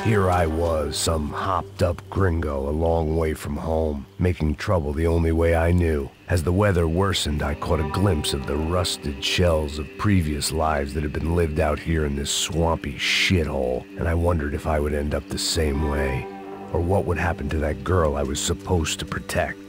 Here I was, some hopped-up gringo a long way from home, making trouble the only way I knew. As the weather worsened, I caught a glimpse of the rusted shells of previous lives that had been lived out here in this swampy shithole, and I wondered if I would end up the same way, or what would happen to that girl I was supposed to protect.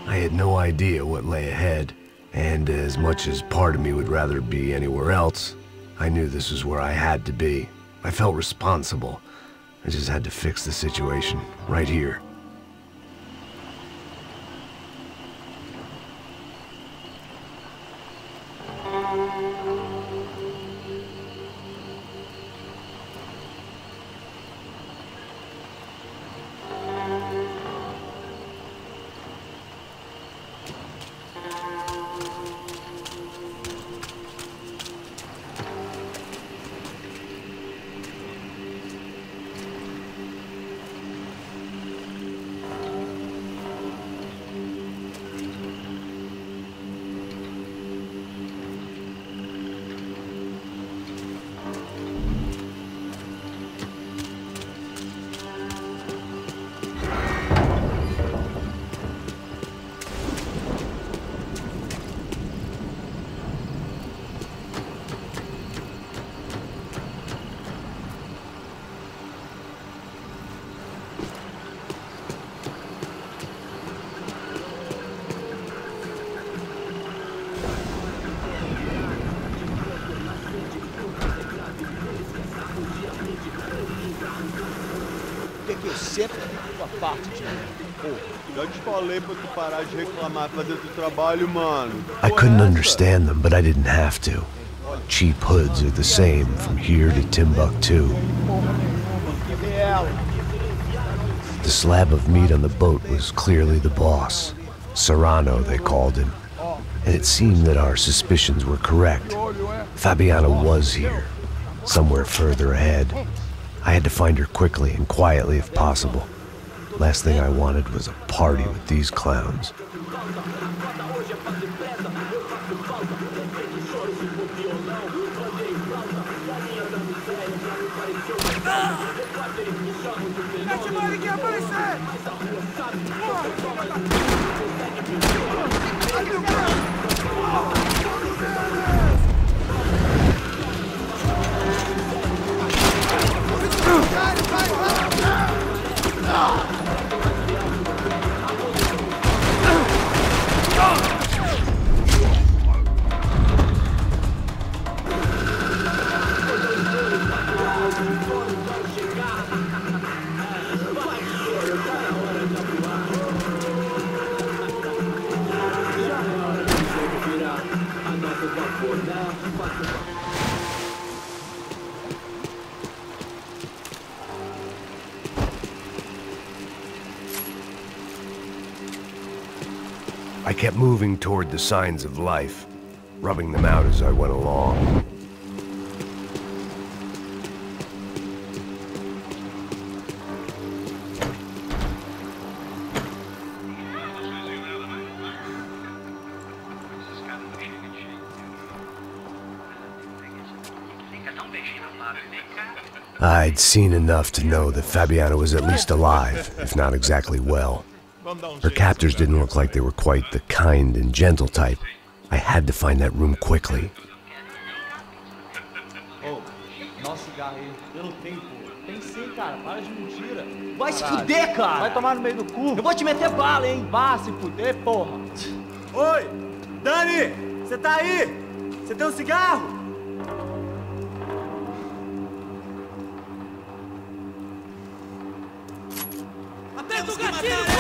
I had no idea what lay ahead, and as much as part of me would rather be anywhere else, I knew this was where I had to be. I felt responsible. I just had to fix the situation, right here. Eu sempre fico a parte de mim. Pô, já te falei pra tu parar de reclamar pra dentro do trabalho, mano. I couldn't understand them, but I didn't have to. Cheap hoods are the same from here to Timbuktu. The slab of meat on the boat was clearly the boss. Serrano, they called him. And it seemed that our suspicions were correct. Fabiana was here, somewhere further ahead. I had to find her quickly and quietly if possible. Last thing I wanted was a party with these clowns. I kept moving toward the signs of life, rubbing them out as I went along. I'd seen enough to know that Fabiana was at least alive, if not exactly well. Her captors didn't look like they were quite the kind and gentle type. I had to find that room quickly. Oh, nosso cigarro aí. Eu não tenho, pô. Tem sim, cara. Para de mentira. Vai se fuder, cara. Vai tomar no meio do cu. Eu vou te meter bala, hein. Vá se fuder, porra. Oi, Dani, você tá aí? Você tem um cigarro? Aperta o gatilho!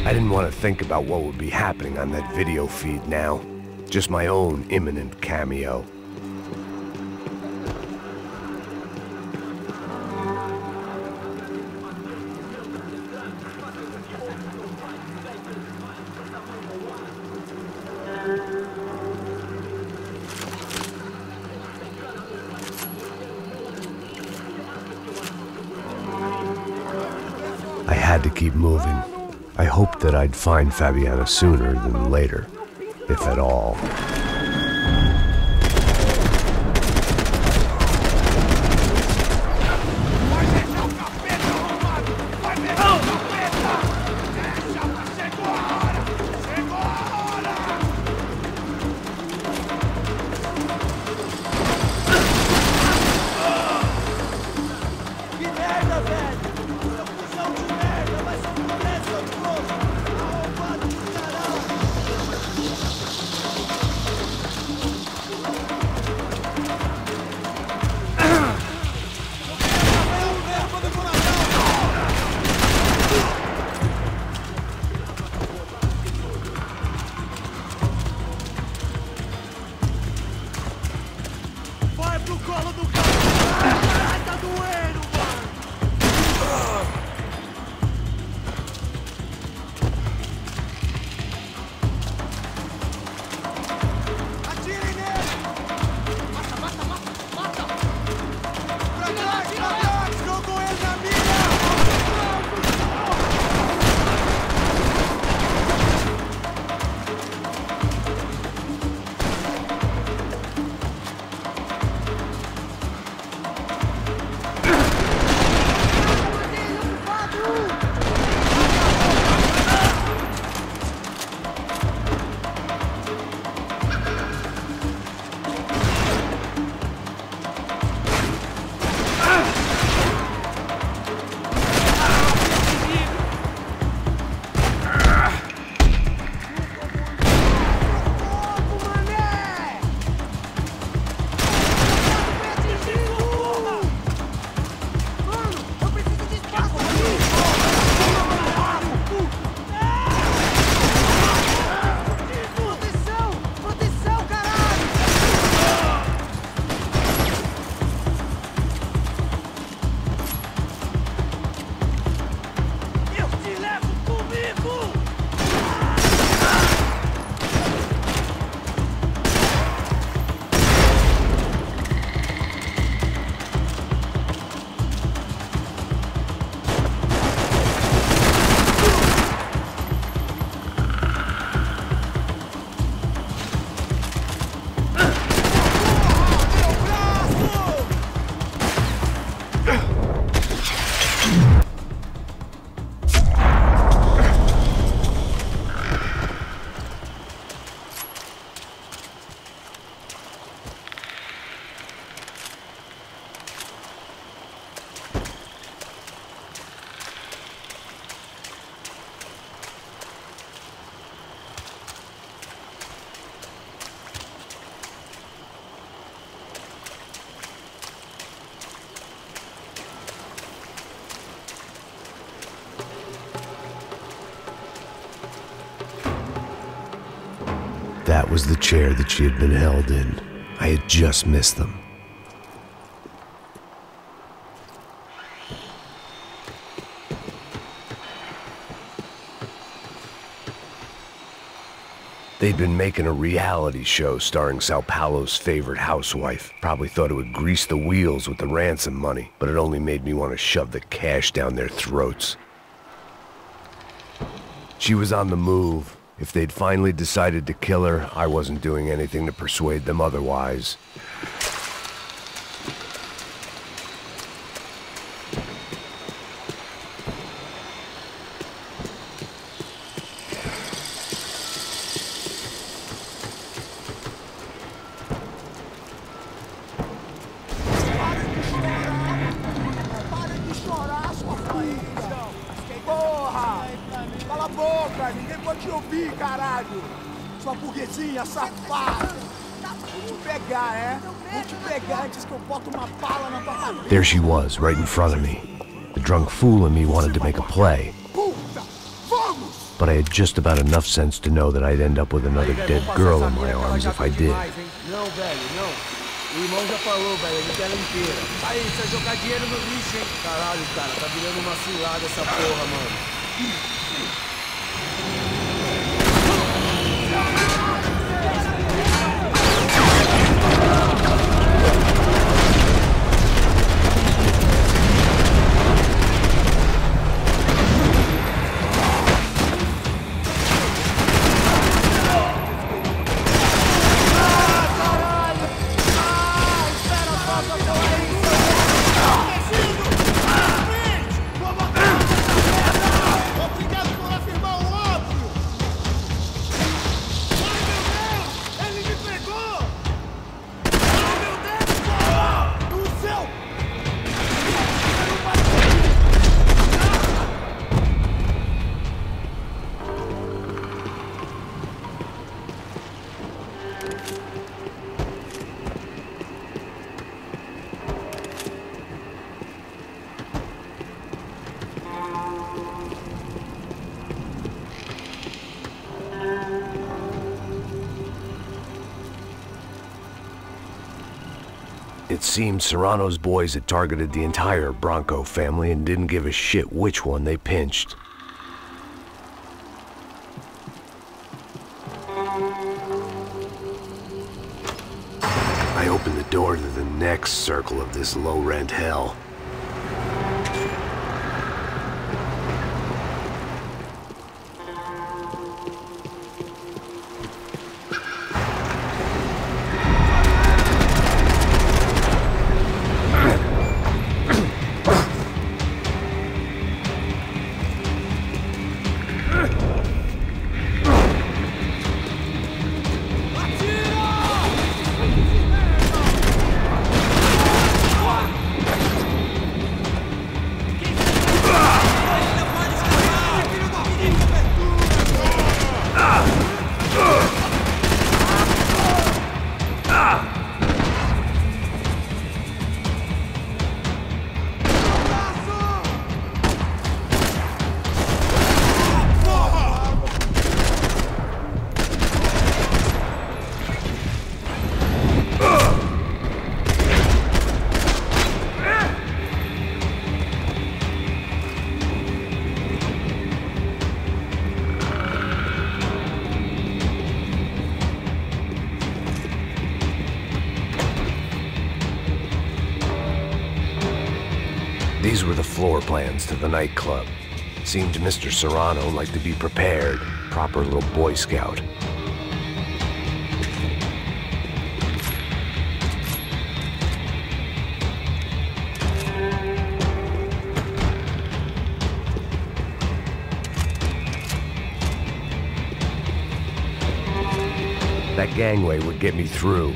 I didn't want to think about what would be happening on that video feed now. Just my own imminent cameo. I had to keep moving. I hoped that I'd find Fabiana sooner than later, if at all. That was the chair that she had been held in. I had just missed them. They'd been making a reality show starring Sao Paulo's favorite housewife. Probably thought it would grease the wheels with the ransom money, but it only made me want to shove the cash down their throats. She was on the move. If they'd finally decided to kill her, I wasn't doing anything to persuade them otherwise. Sua burguesinha safada! Vou te pegar, é? Vou te pegar antes que eu boto uma bala na tua cabeça. There she was, right in front of me. The drunk fool in me wanted to make a play. But I had just about enough sense to know that I'd end up with another dead girl in my arms if I did. Não, velho, não. O irmão já falou, velho, ele quer ela inteira. Aí, você vai jogar dinheiro no lixo, hein? Caralho, cara, tá virando uma cilada essa porra, mano. It seemed Serrano's boys had targeted the entire Branco family and didn't give a shit which one they pinched. I opened the door to the next circle of this low-rent hell. These were the floor plans to the nightclub. Seemed Mr. Serrano liked to be prepared. Proper little Boy Scout. That gangway would get me through.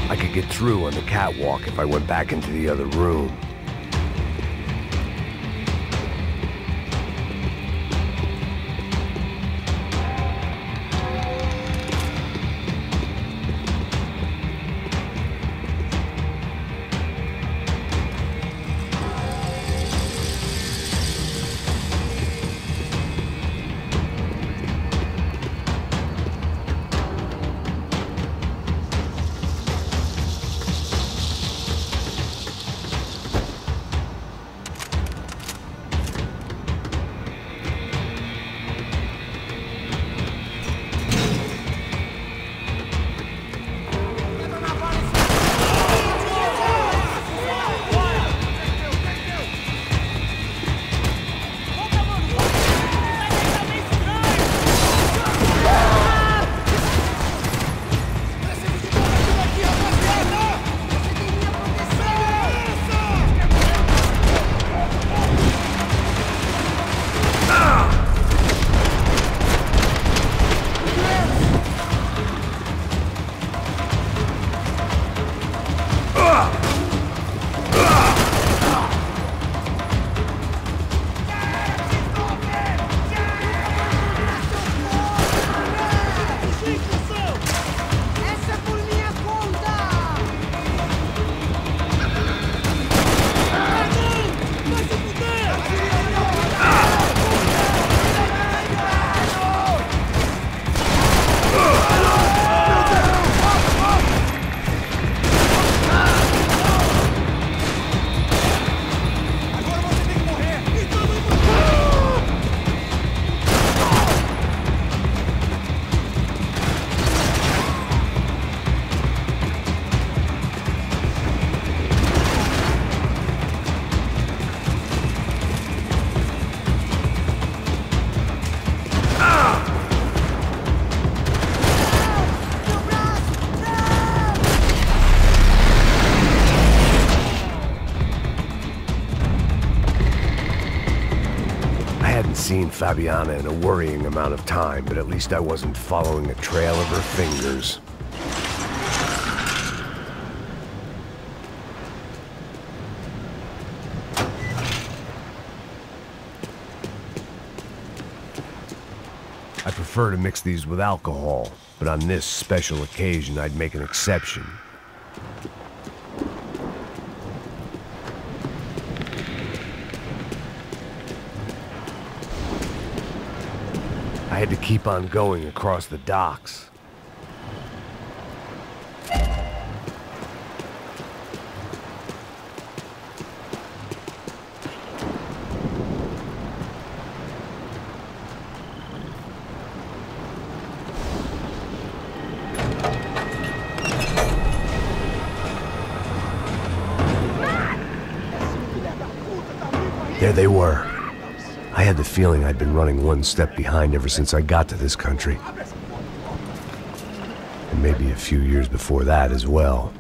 I could get through on the catwalk if I went back into the other room. seen Fabiana in a worrying amount of time, but at least I wasn't following a trail of her fingers. I prefer to mix these with alcohol, but on this special occasion I'd make an exception. I had to keep on going across the docks. There they were. I had the feeling I'd been running one step behind ever since I got to this country. And maybe a few years before that as well.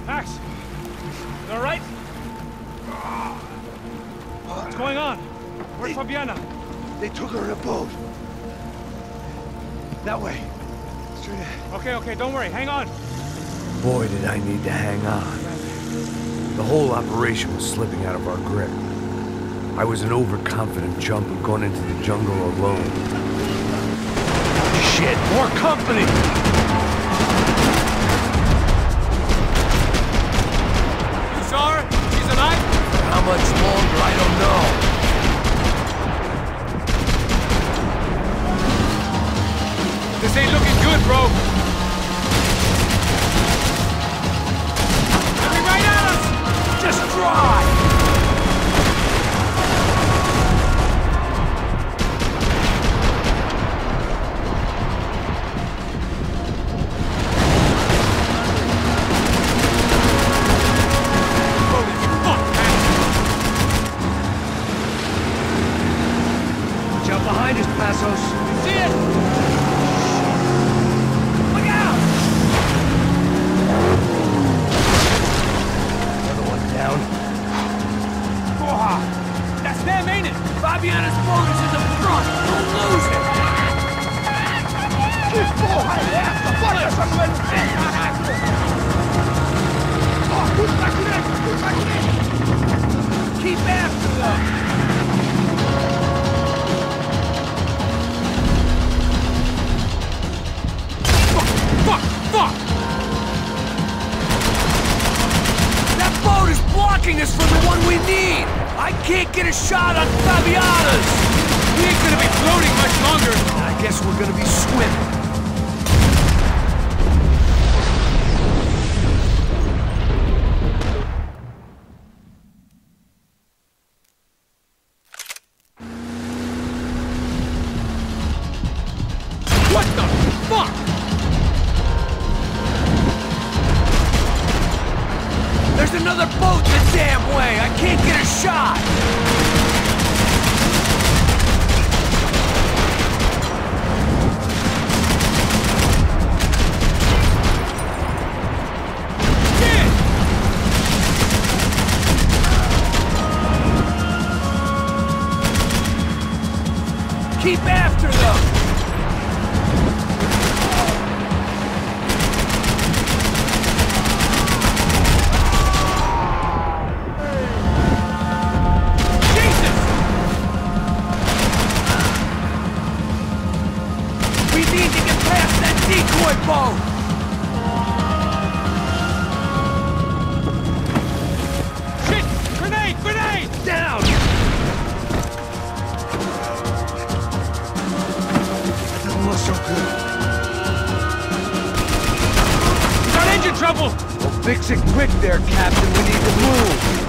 Max! You alright? What's going on? Where's Fabiana? They took her in a boat. That way. Straight ahead. Okay, don't worry. Hang on. Boy, did I need to hang on. The whole operation was slipping out of our grip. I was an overconfident chump who'd gone into the jungle alone. Shit, more company! You saw her? She's alive? For how much longer, I don't know. This ain't looking good, bro. Coming right at us! Just drive! Holy fuck, man! Watch out behind us, Passos. See it? Down. Porra! That's them, ain't it? Fabiana's boat is in the front! Don't lose it! Que porra é essa? Bora essa coisa! Ó, tudo pra direita! Keep after them! Fuck! That boat is blocking us from the one we need! I can't get a shot on Fabiana's! We ain't gonna be floating much longer! I guess we're gonna be swimming. What the fuck? There's another boat the damn way! I can't get a shot! Shit! Keep after them! Decoy boat! Shit! Grenade! Down! That doesn't look so good. We got engine trouble! Well, fix it quick there, Captain. We need to move.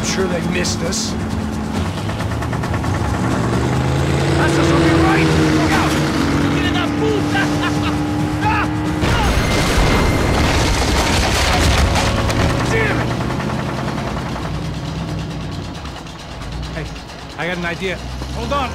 sure they missed us. That's us on your right! Look out! Get in that puta! Damn it! Hey, I got an idea. Hold on.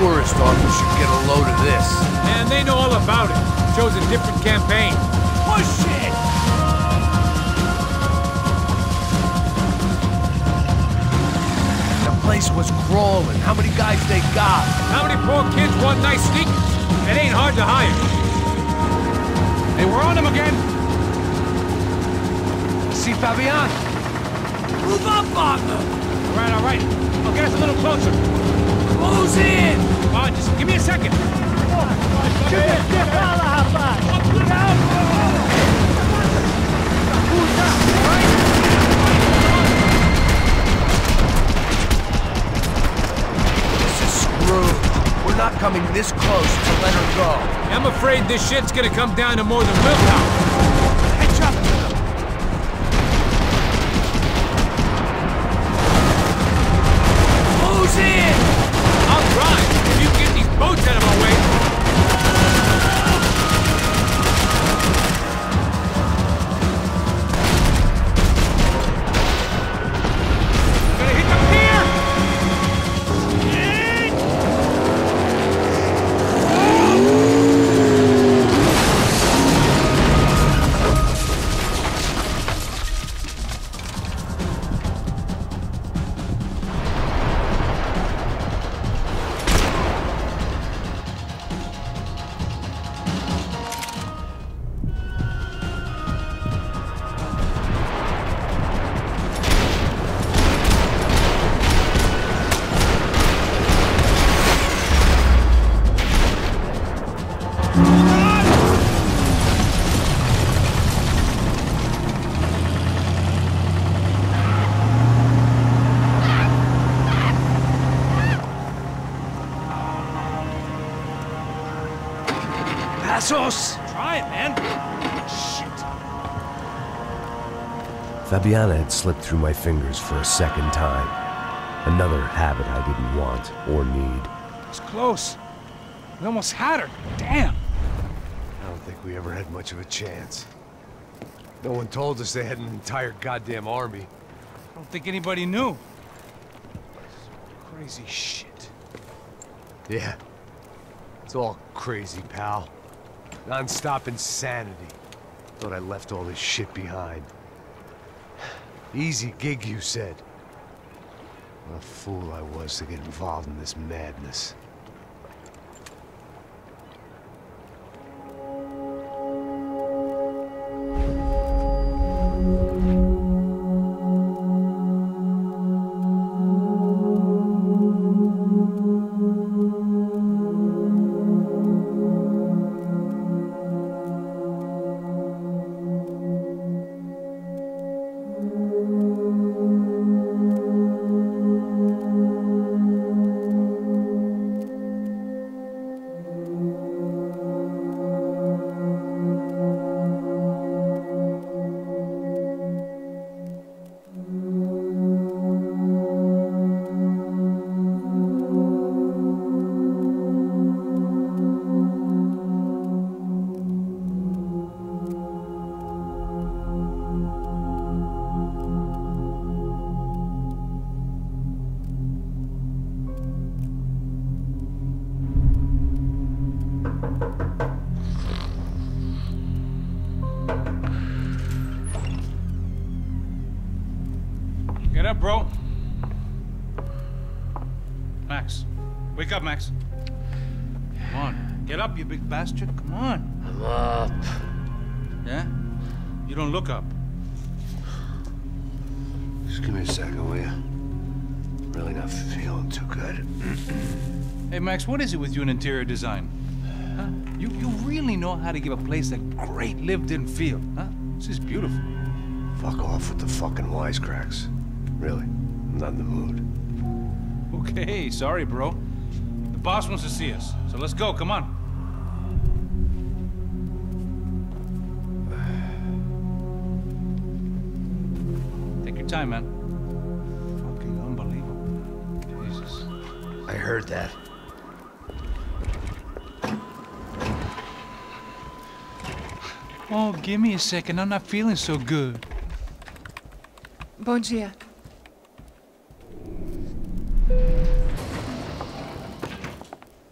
Tourist office should get a load of this. Man, they know all about it. Chose a different campaign. Push it! The place was crawling. How many guys they got? How many poor kids want nice sneakers? It ain't hard to hire. Hey, we're on them again. See Fabian? Move up, partner! All right. I'll get us a little closer. Close in! Just give me a second. This is screwed. We're not coming this close to let her go. I'm afraid this shit's gonna come down to more than willpower. Catch up to them. Close in! I'll drive if you get these boats out of my way. Gonna hit the pier! Try it, man. Shit. Fabiana had slipped through my fingers for a second time. Another habit I didn't want or need. It's close. We almost had her. Damn. I don't think we ever had much of a chance. No one told us they had an entire goddamn army. I don't think anybody knew. Crazy shit. Yeah. It's all crazy, pal. Non-stop insanity. Thought I left all this shit behind. Easy gig, you said. What a fool I was to get involved in this madness. Wake up, Max. Come on. Get up, you big bastard. Come on. I'm up. Yeah? You don't look up. Just give me a second, will you? Really not feeling too good. Hey, Max, what is it with you in interior design? Huh? You really know how to give a place a great lived-in feel, huh? This is beautiful. Fuck off with the fucking wisecracks. Really, I'm not in the mood. Okay, sorry, bro. The boss wants to see us, so let's go, come on. Take your time, man. Fucking unbelievable. Jesus. I heard that. Oh, give me a second. I'm not feeling so good. Bom dia.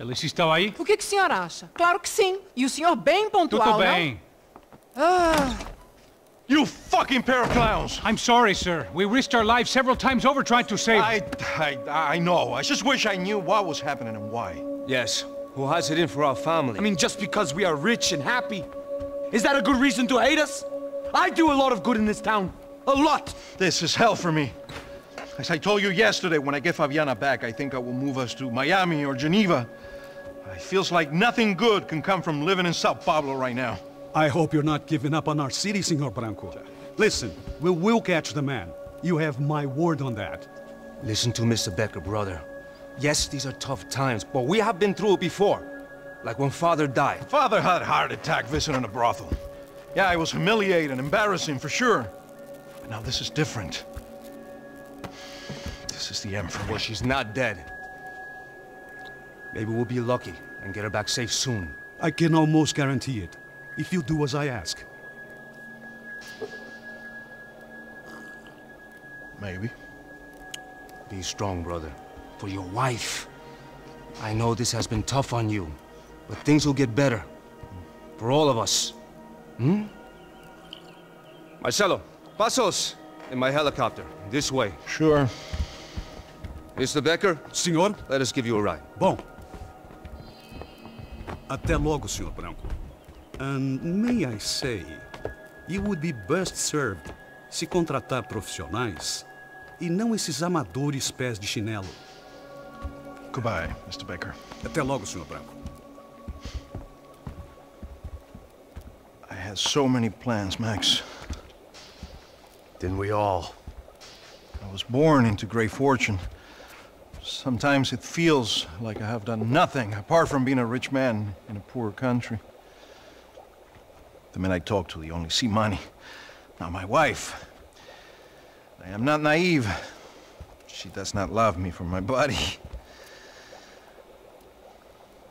Alice estava aí? O que o senhor acha? Claro que sim. E o senhor bem pontual, Tudo bem. não? Ah, You fucking pair of clowns! I'm sorry, sir. We risked our lives several times over trying to save... I know. I just wish I knew what was happening and why. Yes. Who has it in for our family? I mean, just because we are rich and happy, is that a good reason to hate us? I do a lot of good in this town. A lot! This is hell for me. As I told you yesterday, when I get Fabiana back, I think I will move us to Miami or Geneva. It feels like nothing good can come from living in São Paulo right now. I hope you're not giving up on our city, Senor Branco. Listen, we will catch the man. You have my word on that. Listen to Mr. Becker, brother. Yes, these are tough times, but we have been through it before. Like when Father died. Father had a heart attack visiting a brothel. Yeah, it was humiliating, embarrassing, for sure. But now this is different. This is the end for me. Well, she's not dead. Maybe we'll be lucky and get her back safe soon. I can almost guarantee it, if you do as I ask. Maybe. Be strong, brother. For your wife. I know this has been tough on you, but things will get better. For all of us. Hmm? Marcelo, pasos in my helicopter. This way. Sure. Mr. Becker? Senhor? Let us give you a ride. Bom. Até logo, Senhor Branco. And may I say, you would be best served se contratar profissionais e não esses amadores pés de chinelo. Goodbye, Mr. Becker. Até logo, Senhor Branco. I had so many plans, Max. Didn't we all? I was born into great fortune. Sometimes it feels like I have done nothing apart from being a rich man in a poor country. The men I talk to, they only see money. Now my wife, I am not naive. She does not love me for my body.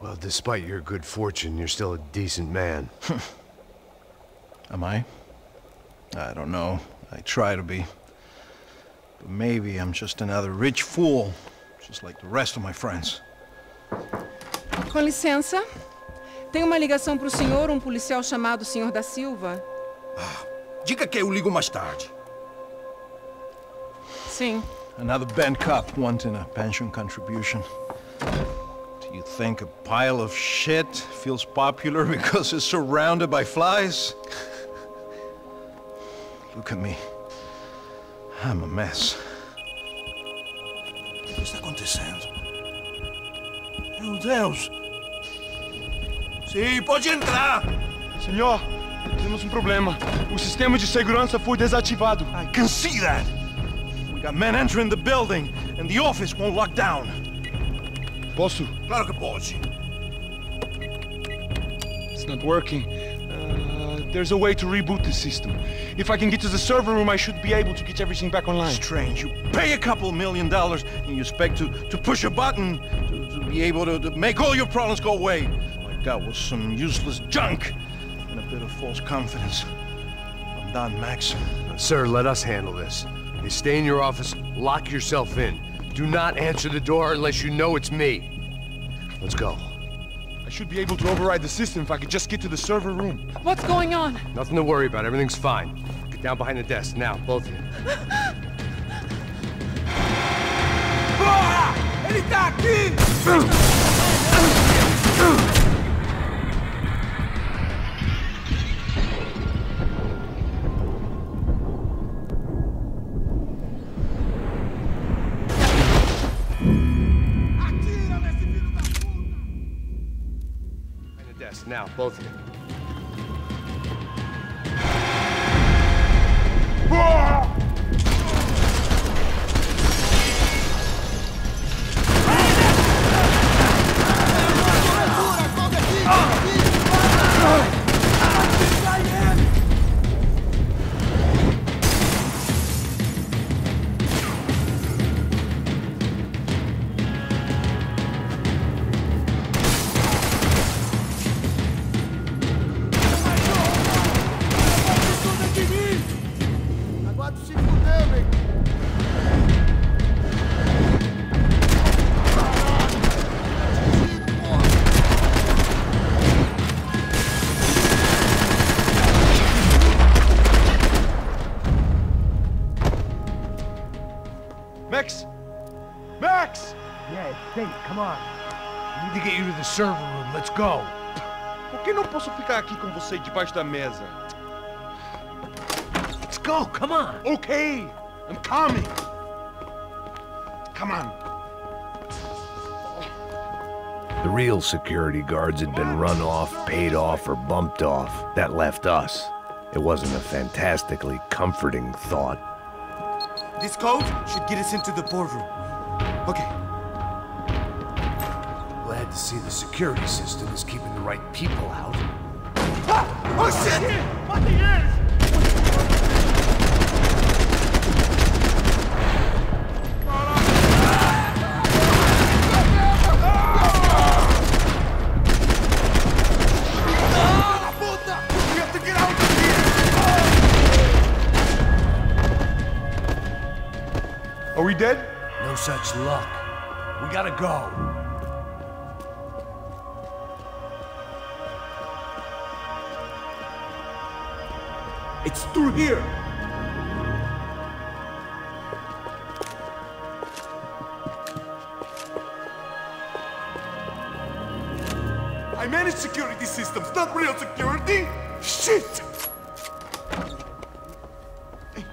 Well, despite your good fortune, you're still a decent man. Am I? I don't know. I try to be. But maybe I'm just another rich fool, just like the rest of my friends. com licença. Tem uma ligação para o senhor, um policial chamado Sr. da Silva. Diga que eu ligo mais tarde. Sim. Another band cop wanting a pension contribution. Do you think a pile of shit feels popular because it's surrounded by flies? Look at me. I'm a mess. O que está acontecendo? Meu Deus! Sim, pode entrar! Senhor, temos um problema. O sistema de segurança foi desativado. I can see that! We got men entering the building, and the office won't lock down. Posso? Claro que pode. It's not working. There's a way to reboot the system. If I can get to the server room, I should be able to get everything back online. Strange. You pay a couple $1 million, and you expect to push a button to be able to make all your problems go away. All I got was some useless junk and a bit of false confidence. I'm done, Max. Sir, let us handle this. You stay in your office, lock yourself in. Do not answer the door unless you know it's me. Let's go. I should be able to override the system if I could just get to the server room. What's going on? Nothing to worry about. Everything's fine. Get down behind the desk now, both of you. Porra! Ele tá aqui! Now, both of you. Max! Max! Yeah, it's safe. Come on. We need to get you to the server room. Let's go. Por que não posso ficar aqui com você debaixo da mesa? Let's go. Come on. Okay, I'm coming. Come on. The real security guards had been run off, paid off, or bumped off. That left us. It wasn't a fantastically comforting thought. This code should get us into the boardroom. Okay. Glad to see the security system is keeping the right people out. Ah! Oh shit! What the hell? We have to get out of here! Are we dead? No such luck. We gotta go. It's through here! I manage security systems, not real security! Shit! Hey,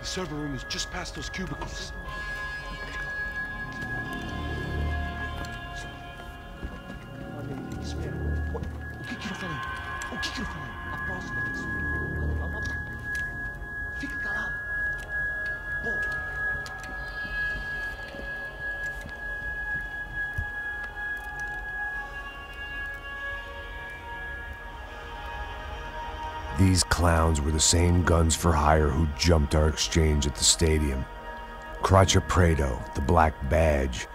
the server room is just past those cubicles. O que eu falei? O que eu falei? A próxima vez. Fica calado. Pô. These clowns were the same guns for hire who jumped our exchange at the stadium. Craccia Preto, the Black Badge,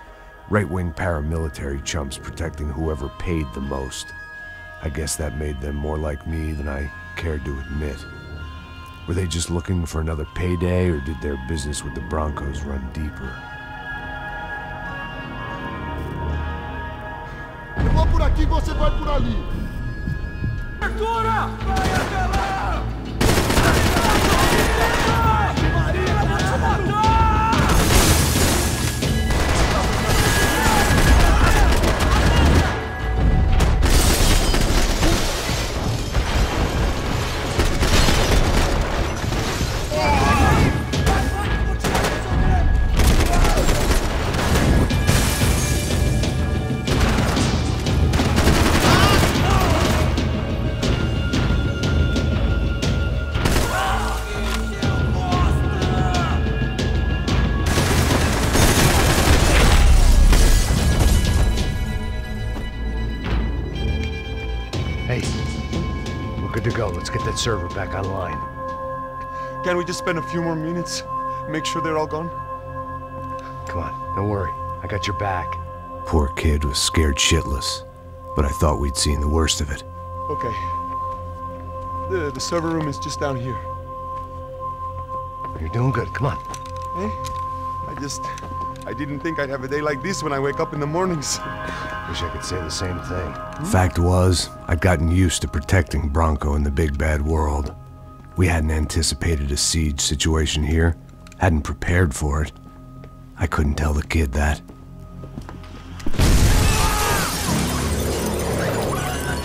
right-wing paramilitary chumps protecting whoever paid the most. I guess that made them more like me than I cared to admit. Were they just looking for another payday, or did their business with the Brancos run deeper? Eu vou por aqui, você vai por ali. Abertura! Vai até lá! Maria, eu vou te matar! Hey, we're good to go. Let's get that server back online. Can't we just spend a few more minutes? Make sure they're all gone? Come on, don't worry. I got your back. Poor kid was scared shitless, but I thought we'd seen the worst of it. Okay. The server room is just down here. You're doing good. Come on. Hey? I didn't think I'd have a day like this when I wake up in the mornings. Wish I could say the same thing. Fact was, I'd gotten used to protecting Branco in the big bad world. We hadn't anticipated a siege situation here, hadn't prepared for it. I couldn't tell the kid that.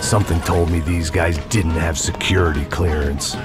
Something told me these guys didn't have security clearance.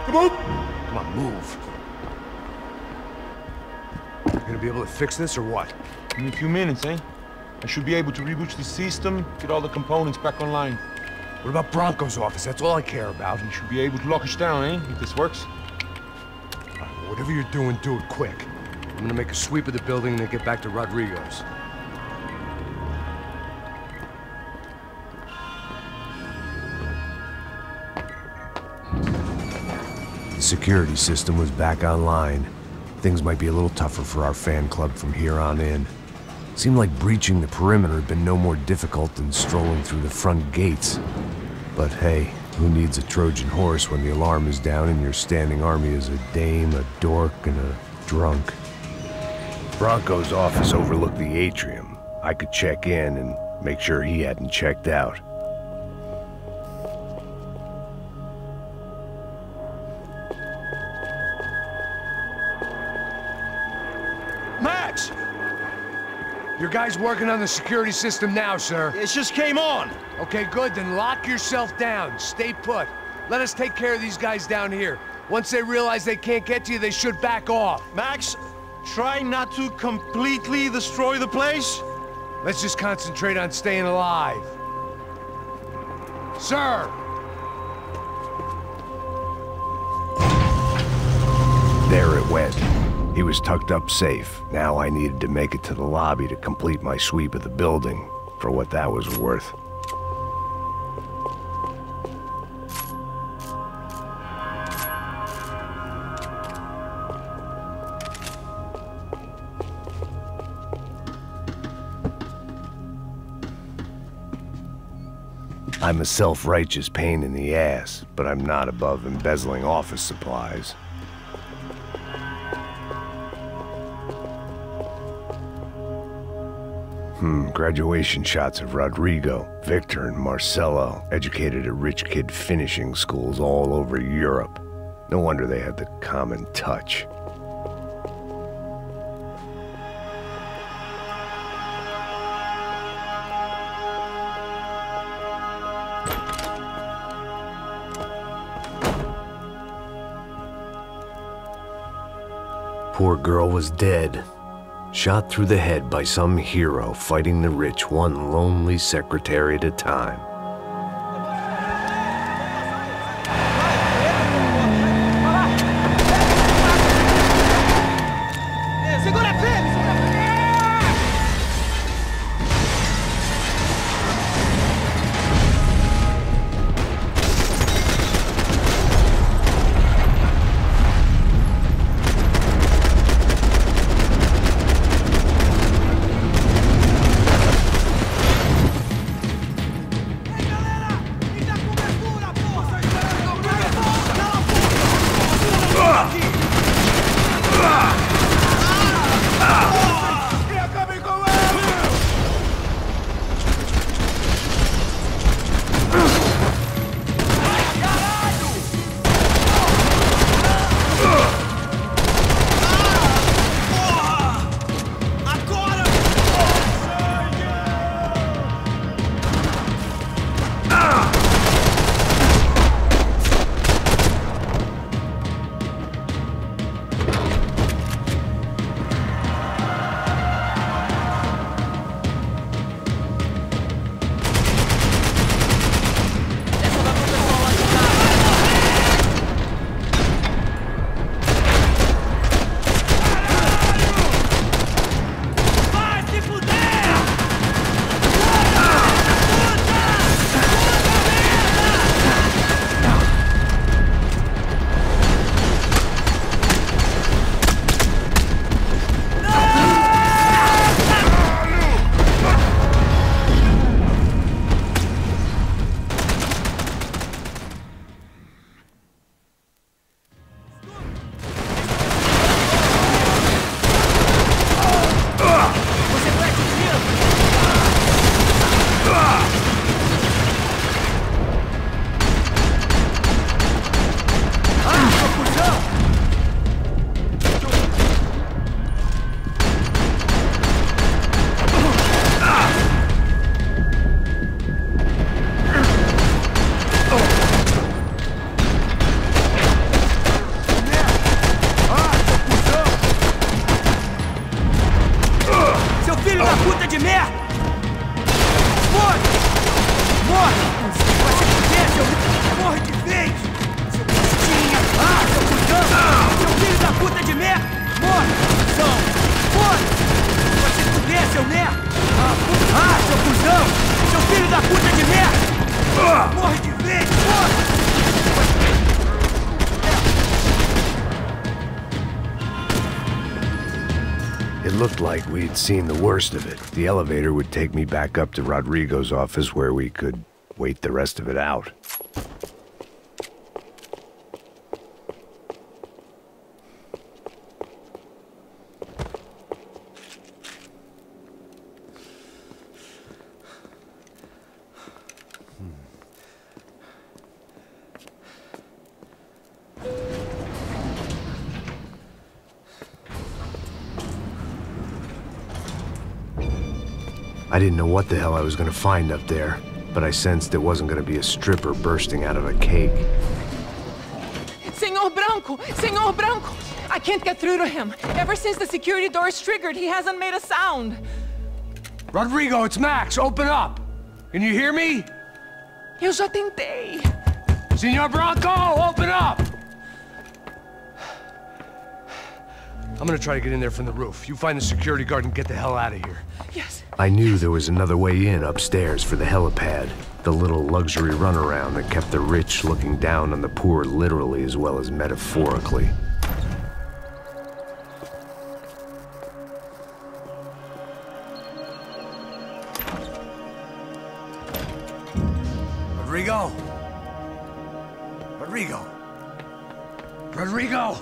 Come on, move. You gonna be able to fix this or what? In a few minutes, eh? I should be able to reboot the system, get all the components back online. What about Branco's office? That's all I care about. You should be able to lock us down, eh? If this works. All right, well, whatever you're doing, do it quick. I'm gonna make a sweep of the building and then get back to Rodrigo's. The security system was back online. Things might be a little tougher for our fan club from here on in. Seemed like breaching the perimeter had been no more difficult than strolling through the front gates. But hey, who needs a Trojan horse when the alarm is down and your standing army is a dame, a dork, and a drunk? Branco's office overlooked the atrium. I could check in and make sure he hadn't checked out. Max! Your guy's working on the security system now, sir. It just came on. Okay, good. Then lock yourself down. Stay put. Let us take care of these guys down here. Once they realize they can't get to you, they should back off. Max, try not to completely destroy the place. Let's just concentrate on staying alive. Sir! There it went. He was tucked up safe. Now I needed to make it to the lobby to complete my sweep of the building, for what that was worth. I'm a self-righteous pain in the ass, but I'm not above embezzling office supplies. Graduation shots of Rodrigo, Victor, and Marcelo, educated at rich kid finishing schools all over Europe. No wonder they had the common touch. Poor girl was dead. Shot through the head by some hero fighting the rich one lonely secretary at a time. filho da puta de merda! Morre! Morre! Vai se fuder, seu... Morre de vez! Seu bestinha! Ah, seu cuzão! Seu filho da puta de merda! Morre, cuzão! Morre! Vai se fuder, seu merda! Ah, seu cuzão! Seu filho da puta de merda! Morre de vez! Morre! It looked like we'd seen the worst of it. The elevator would take me back up to Rodrigo's office where we could wait the rest of it out. I didn't know what the hell I was going to find up there, but I sensed it wasn't going to be a stripper bursting out of a cake. Senor Branco! Senor Branco! I can't get through to him. Ever since the security door is triggered, he hasn't made a sound. Rodrigo, it's Max. Open up. Can you hear me? Eu já tentei. Senor Branco, open up! I'm gonna try to get in there from the roof. You find the security guard and get the hell out of here. Yes. I knew there was another way in upstairs for the helipad. The little luxury runaround that kept the rich looking down on the poor literally as well as metaphorically. Rodrigo? Rodrigo? Rodrigo?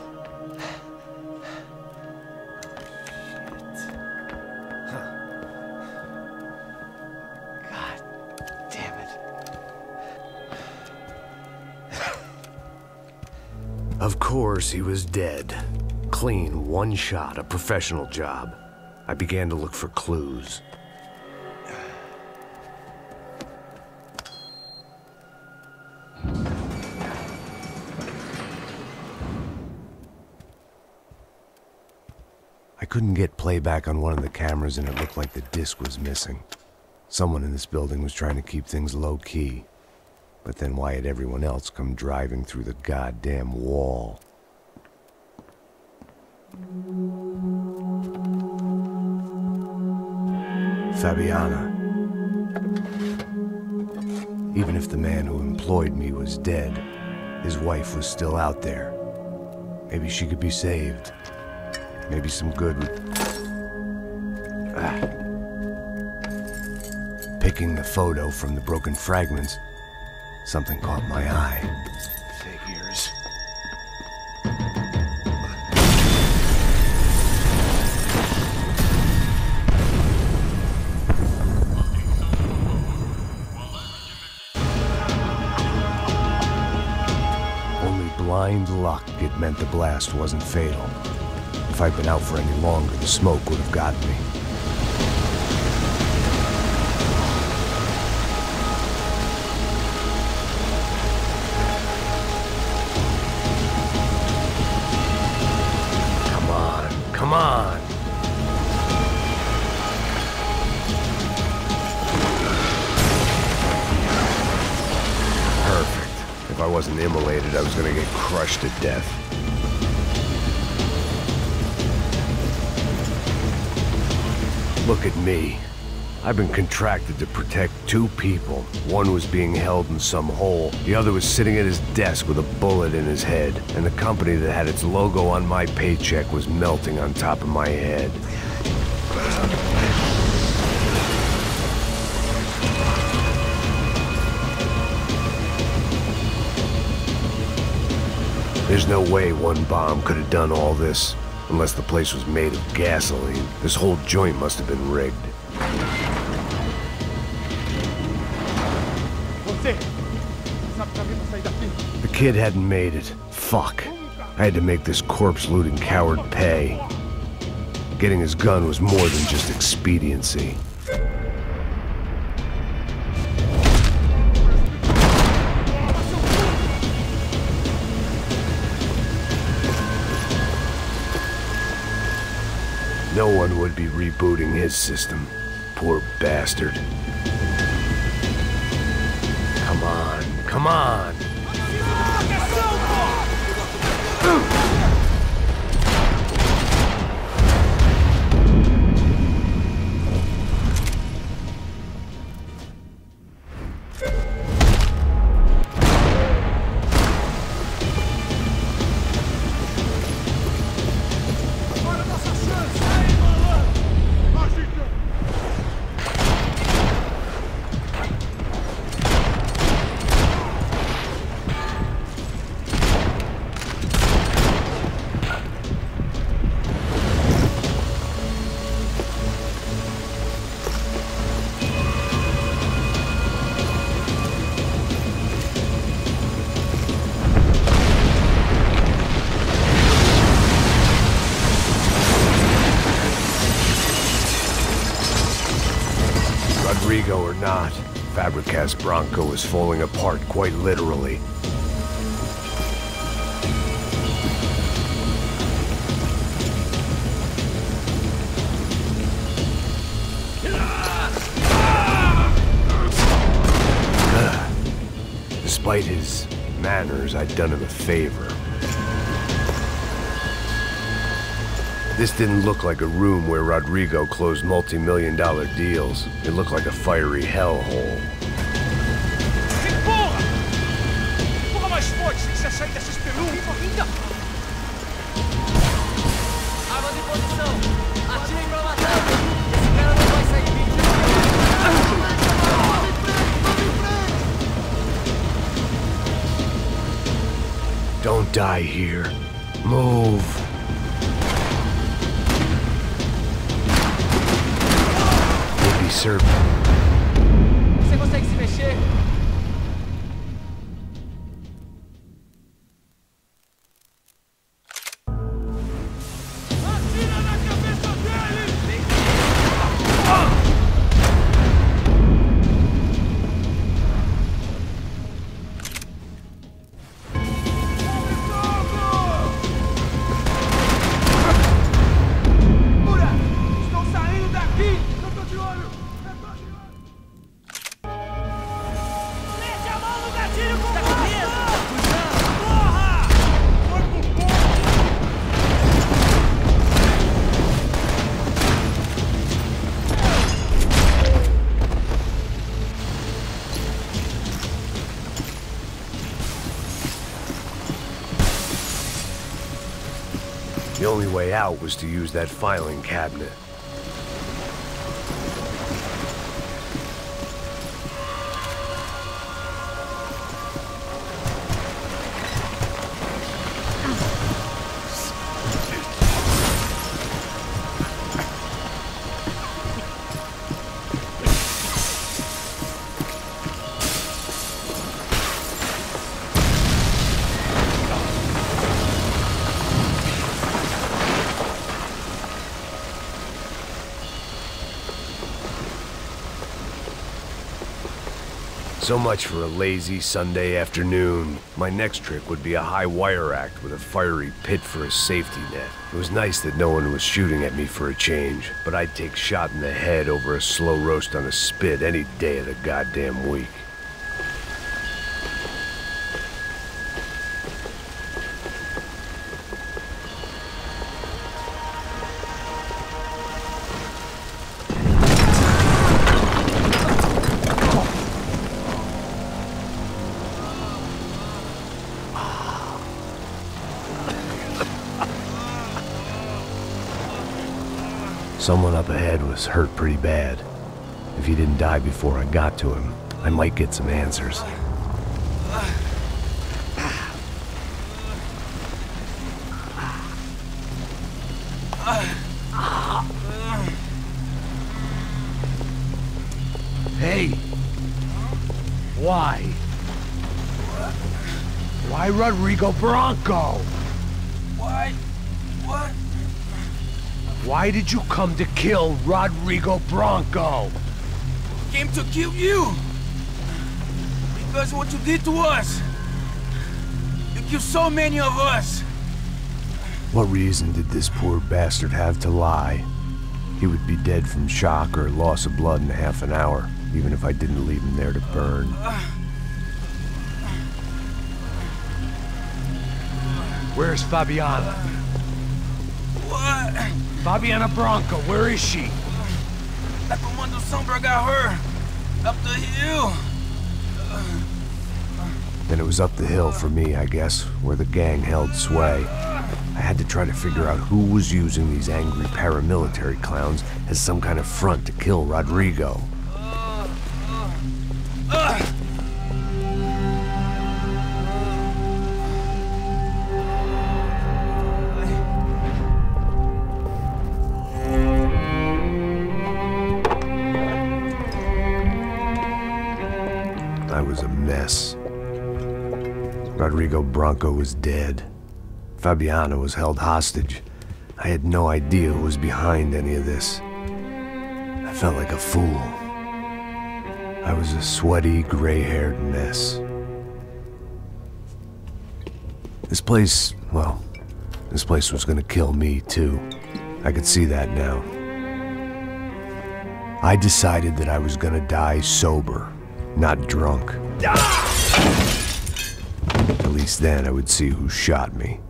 Of course, he was dead. Clean, one shot, a professional job. I began to look for clues. I couldn't get playback on one of the cameras and it looked like the disc was missing. Someone in this building was trying to keep things low-key. But then why had everyone else come driving through the goddamn wall? Fabiana. Even if the man who employed me was dead, his wife was still out there. Maybe she could be saved. Maybe some good would... Picking the photo from the broken fragments, something caught my eye. Figures. Only blind luck it meant the blast wasn't fatal. If I'd been out for any longer, the smoke would have gotten me. Come on! Perfect. If I wasn't immolated, I was gonna get crushed to death. Look at me. I've been contracted to protect two people. One was being held in some hole. The other was sitting at his desk with a bullet in his head. And the company that had its logo on my paycheck was melting on top of my head. There's no way one bomb could have done all this. Unless the place was made of gasoline. This whole joint must have been rigged. The kid hadn't made it. Fuck. I had to make this corpse-looting coward pay. Getting his gun was more than just expediency. No one would be rebooting his system. Poor bastard. Come on, come on! Rodrigo or not, Fabricas Branco is falling apart quite literally. Despite his manners, I'd done him a favor. This didn't look like a room where Rodrigo closed multi-million-dollar deals. It looked like a fiery hellhole. Empurra! Empurra mais forte, sem você sair dessa espelunca! Arma de posição! Atirem pra matar! Esse cara não vai sair vivo! Don't die here. Move. Você consegue se mexer? Atira na cabeça dele! Pura! Estão saindo daqui! Eu tô de olho! The only way out was to use that filing cabinet. So much for a lazy Sunday afternoon. My next trick would be a high wire act with a fiery pit for a safety net. It was nice that no one was shooting at me for a change, but I'd take shot in the head over a slow roast on a spit any day of the goddamn week. Someone up ahead was hurt pretty bad. If he didn't die before I got to him, I might get some answers. Hey! Why? Why Rodrigo Branco? Why? What? Why did you come to kill Rodrigo Branco? Came to kill you! Because what you did to us! You killed so many of us! What reason did this poor bastard have to lie? He would be dead from shock or loss of blood in half an hour, even if I didn't leave him there to burn. Where's Fabiana? What? Fabiana Branco, where is she? That Comando Sombra got her. Up the hill. Then it was up the hill for me, I guess, where the gang held sway. I had to try to figure out who was using these angry paramilitary clowns as some kind of front to kill Rodrigo. I was a mess. Rodrigo Branco was dead. Fabiana was held hostage. I had no idea who was behind any of this. I felt like a fool. I was a sweaty, gray-haired mess. This place, well, this place was gonna kill me too. I could see that now. I decided that I was gonna die sober, not drunk. At least then I would see who shot me.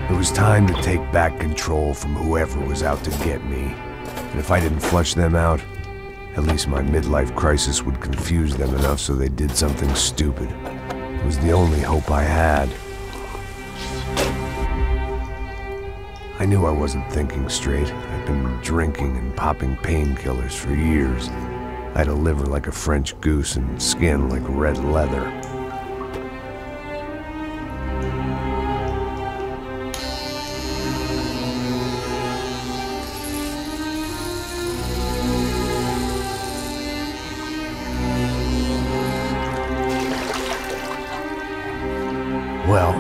It was time to take back control from whoever was out to get me. And if I didn't flush them out, at least my midlife crisis would confuse them enough so they did something stupid. It was the only hope I had. I knew I wasn't thinking straight. I'd been drinking and popping painkillers for years. I had a liver like a French goose and skin like red leather. Well,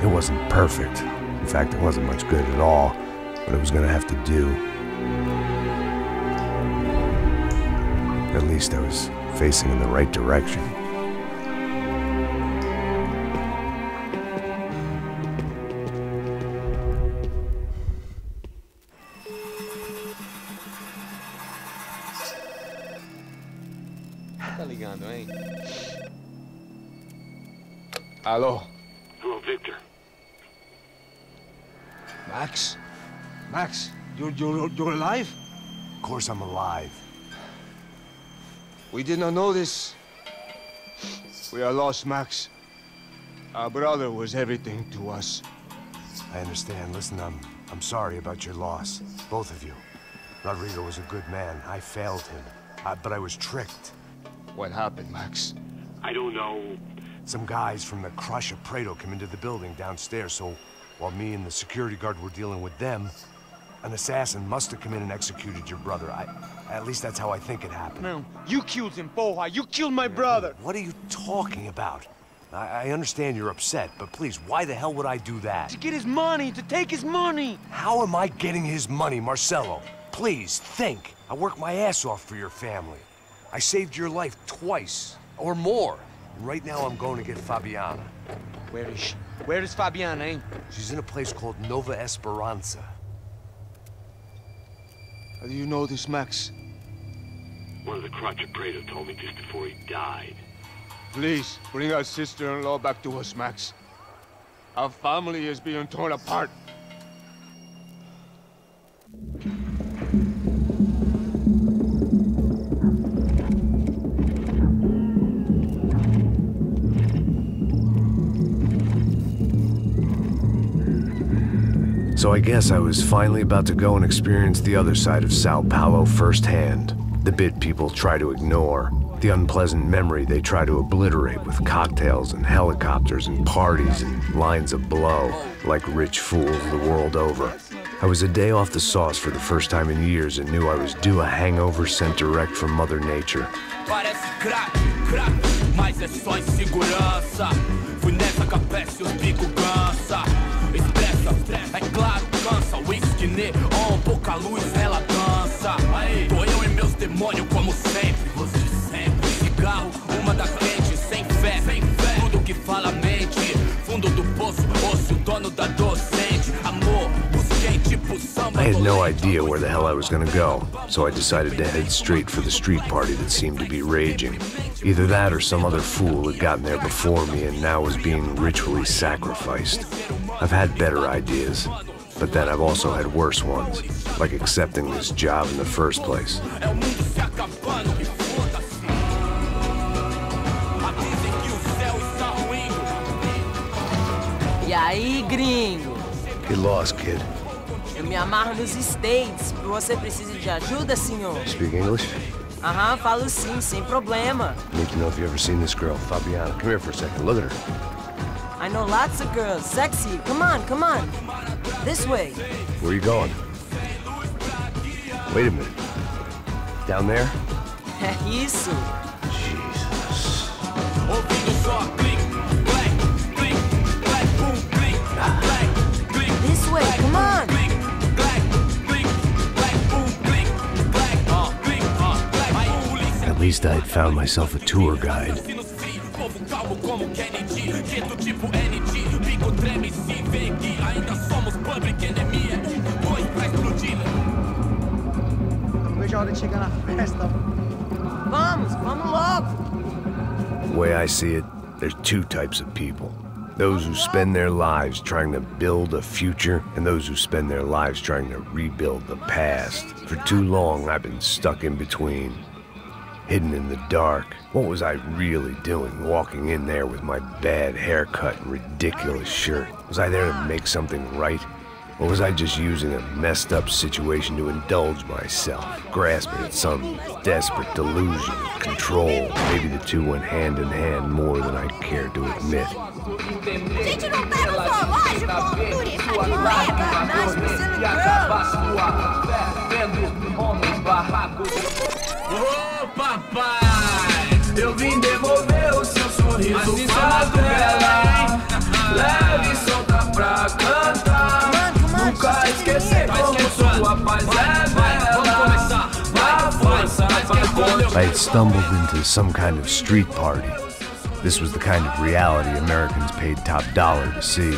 it wasn't perfect. In fact, it wasn't much good at all, but it was gonna have to do. At least I was facing in the right direction. Tá ligando, hein? Alô? Hello, Victor. Max? Max, you're alive? Of course I'm alive. We did not know this. We are lost, Max. Our brother was everything to us. I understand. Listen, I'm sorry about your loss. Both of you. Rodrigo was a good man. I failed him. But I was tricked. What happened, Max? I don't know. Some guys from the Crush of Prado came into the building downstairs, so while me and the security guard were dealing with them, an assassin must have come in and executed your brother. At least that's how I think it happened. No, you killed him, porra. You killed my brother. What are you talking about? I understand you're upset, but please, why the hell would I do that? To get his money, to take his money. How am I getting his money, Marcelo? Please, think. I worked my ass off for your family. I saved your life twice, or more. And right now I'm going to get Fabiana. Where is she? Where is Fabiana, eh? She's in a place called Nova Esperanza. How do you know this, Max? One of the Crotch of Prado told me just before he died. Please, bring our sister-in-law back to us, Max. Our family is being torn apart. So I guess I was finally about to go and experience the other side of Sao Paulo firsthand. The bit people try to ignore. The unpleasant memory they try to obliterate with cocktails and helicopters and parties and lines of blow, like rich fools the world over. I was a day off the sauce for the first time in years and knew I was due a hangover sent direct from Mother Nature. Parece crack, crack, mas é só insegurança. Fui nessa capeste, os bico cansa. Expressa, é claro, cansa. Whisky neon, pouca luz, ela dança. Tô eu e meus demônios como sempre. Você sempre. Cigarro, uma da frente, sem fé. Tudo que fala mente. Fundo do poço, I had no idea where the hell I was gonna go, so I decided to head straight for the street party that seemed to be raging. Either that or some other fool had gotten there before me and now was being ritually sacrificed. I've had better ideas, but then I've also had worse ones, like accepting this job in the first place. E aí, gringo? Get lost, kid. Eu me amarro nos States. Você precisa de ajuda, senhor? Speak English? Aham, falo sim, sem problema. Need to know if you ever seen this girl, Fabiana. Come here for a second. Look at her. I know lots of girls. Sexy. Come on, come on. This way. Where are you going? Wait a minute. Down there? É isso. Jesus. This way, come on. At least I had found myself a tour guide. Vejo a hora de chegar na festa. Vamos logo. The way I see it, there's two types of people. Those who spend their lives trying to build a future, and those who spend their lives trying to rebuild the past. For too long, I've been stuck in between, hidden in the dark. What was I really doing, walking in there with my bad haircut and ridiculous shirt? Was I there to make something right? Or was I just using a messed up situation to indulge myself, grasping at some desperate delusion of control? Maybe the two went hand in hand more than I cared to admit. Gente, não tá no zoológico, turista de merda! Nós precisamos Ô, papai, eu vim devolver o seu sorriso favela. Leve e solta pra cantar. Nunca esquecer como sua paz é bela. I had stumbled into some kind of street party. This was the kind of reality Americans paid top dollar to see.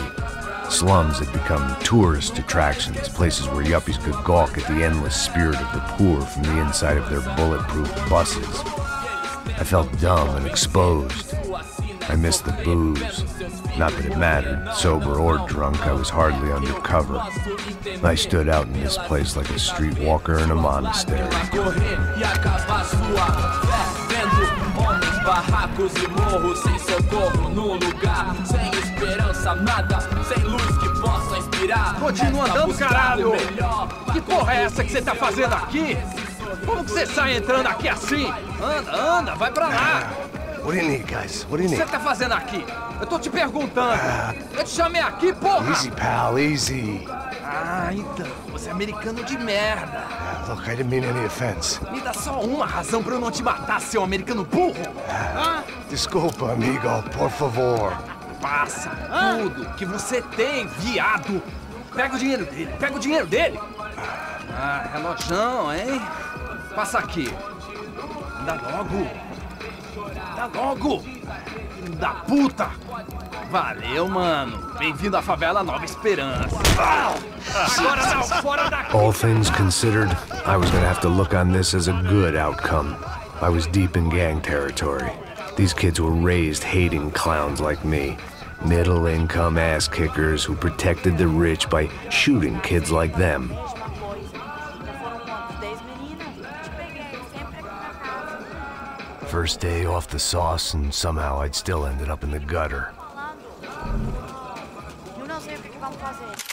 Slums had become tourist attractions, places where yuppies could gawk at the endless spirit of the poor from the inside of their bulletproof buses. I felt dumb and exposed. I missed the booze. Not that it mattered, sober or drunk, I was hardly undercover. I stood out in this place like a streetwalker in a monastery. Barracos e morros sem socorro num lugar sem esperança, nada, sem luz que possa inspirar. Continua andando, caralho! Que porra é essa que você tá fazendo aqui? Como que você sai entrando aqui assim? Anda, vai pra lá! What do you need, guys? What do you O que need? você tá fazendo aqui? Eu tô te perguntando. Eu te chamei aqui, porra! Easy, pal, easy. Ah, então, você é americano de merda. Look, I didn't mean any offense. Me dá só uma razão pra eu não te matar, seu americano burro. Desculpa, amigo, por favor. Passa tudo que você tem, viado. Pega o dinheiro dele, Ah, relojão, hein? Passa aqui. Dá logo. Filho da puta. Valeu, mano. Bem-vindo à favela Nova Esperança. Agora não, fora daqui. All things considered, I was gonna have to look on this as a good outcome. I was deep in gang territory. These kids were raised hating clowns like me. Middle-income ass-kickers who protected the rich by shooting kids like them. First day off the sauce, and somehow I'd still ended up in the gutter. Eu não sei o que vamos fazer.